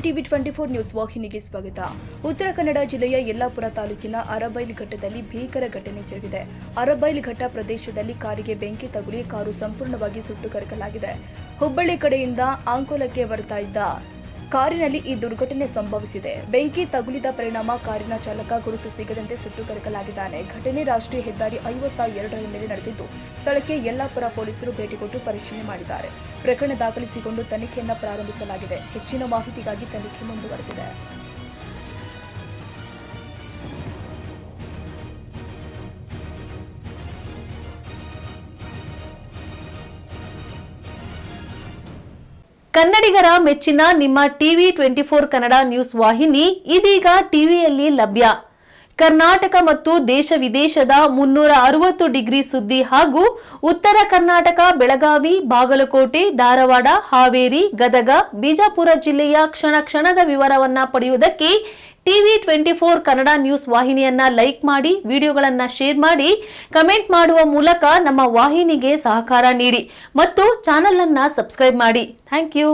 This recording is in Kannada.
ಟಿವಿ 24 ನ್ಯೂಸ್ ವಾಹಿನಿಗೆ ಸ್ವಾಗತ. ಉತ್ತರ ಕನ್ನಡ ಜಿಲ್ಲೆಯ ಯಲ್ಲಾಪುರ ತಾಲೂಕಿನ ಅರಬೈಲ್ಘಟ್ಟದಲ್ಲಿ ಭೀಕರ ಘಟನೆ ಜರುಗಿದೆ. ಅರಬೈಲ್ಘಟ್ಟ ಪ್ರದೇಶದಲ್ಲಿ ಕಾರಿಗೆ ಬೆಂಕಿ ತಗುಲಿ ಕಾರು ಸಂಪೂರ್ಣವಾಗಿ ಸುಟ್ಟು ಕರಕಲಾಗಿದೆ. ಹುಬ್ಬಳ್ಳಿ ಕಡೆಯಿಂದ ಅಂಕೋಲಕ್ಕೆ ಬರ್ತಾ ಇದ್ದ ಕಾರಿನಲ್ಲಿ ಈ ದುರ್ಘಟನೆ ಸಂಭವಿಸಿದೆ. ಬೆಂಕಿ ತಗುಲಿದ ಪರಿಣಾಮ ಕಾರಿನ ಚಾಲಕ ಗುರುತು ಸಿಗದಂತೆ ಸುಟ್ಟು ಕರಕಲಾಗಿದ್ದಾನೆ. ಘಟನೆ ರಾಷ್ಟ್ರೀಯ ಹೆದ್ದಾರಿ 52ರ ಮೇಲೆ ನಡೆದಿದ್ದು, ಸ್ಥಳಕ್ಕೆ ಯಲ್ಲಾಪುರ ಪೊಲೀಸರು ಭೇಟಿ ಕೊಟ್ಟು ಪರಿಶೀಲನೆ ಮಾಡಿದ್ದಾರೆ. ಪ್ರಕರಣ ದಾಖಲಿಸಿಕೊಂಡು ತನಿಖೆಯನ್ನು ಪ್ರಾರಂಭಿಸಲಾಗಿದೆ. ಹೆಚ್ಚಿನ ಮಾಹಿತಿಗಾಗಿ ತನಿಖೆ ಮುಂದುವರೆದಿದೆ. ಕನ್ನಡಿಗರ ಮೆಚ್ಚಿನ ನಿಮ್ಮ ಟಿವಿ 24 ಕನ್ನಡ ನ್ಯೂಸ್ ವಾಹಿನಿ ಇದೀಗ ಟಿವಿಯಲ್ಲಿ ಲಭ್ಯ. ಕರ್ನಾಟಕ ಮತ್ತು ದೇಶ ವಿದೇಶದ 360 ಡಿಗ್ರಿ ಸುದ್ದಿ ಹಾಗೂ ಉತ್ತರ ಕರ್ನಾಟಕ, ಬೆಳಗಾವಿ, ಬಾಗಲಕೋಟೆ, ಧಾರವಾಡ, ಹಾವೇರಿ, ಗದಗ, ಬಿಜಾಪುರ ಜಿಲ್ಲೆಯ ಕ್ಷಣ ಕ್ಷಣದ ವಿವರವನ್ನ ಪಡೆಯುವುದಕ್ಕೆ ಟಿವಿ 24 ಕನ್ನಡ ನ್ಯೂಸ್ ವಾಹಿನಿಯನ್ನ ಲೈಕ್ ಮಾಡಿ, ವಿಡಿಯೋಗಳನ್ನ ಶೇರ್ ಮಾಡಿ, ಕಮೆಂಟ್ ಮಾಡುವ ಮೂಲಕ ನಮ್ಮ ವಾಹಿನಿಗೆ ಸಹಕಾರ ನೀಡಿ ಮತ್ತು ಚಾನೆಲ್ ಅನ್ನ ಸಬ್ಸ್ಕ್ರೈಬ್ ಮಾಡಿ. Thank you.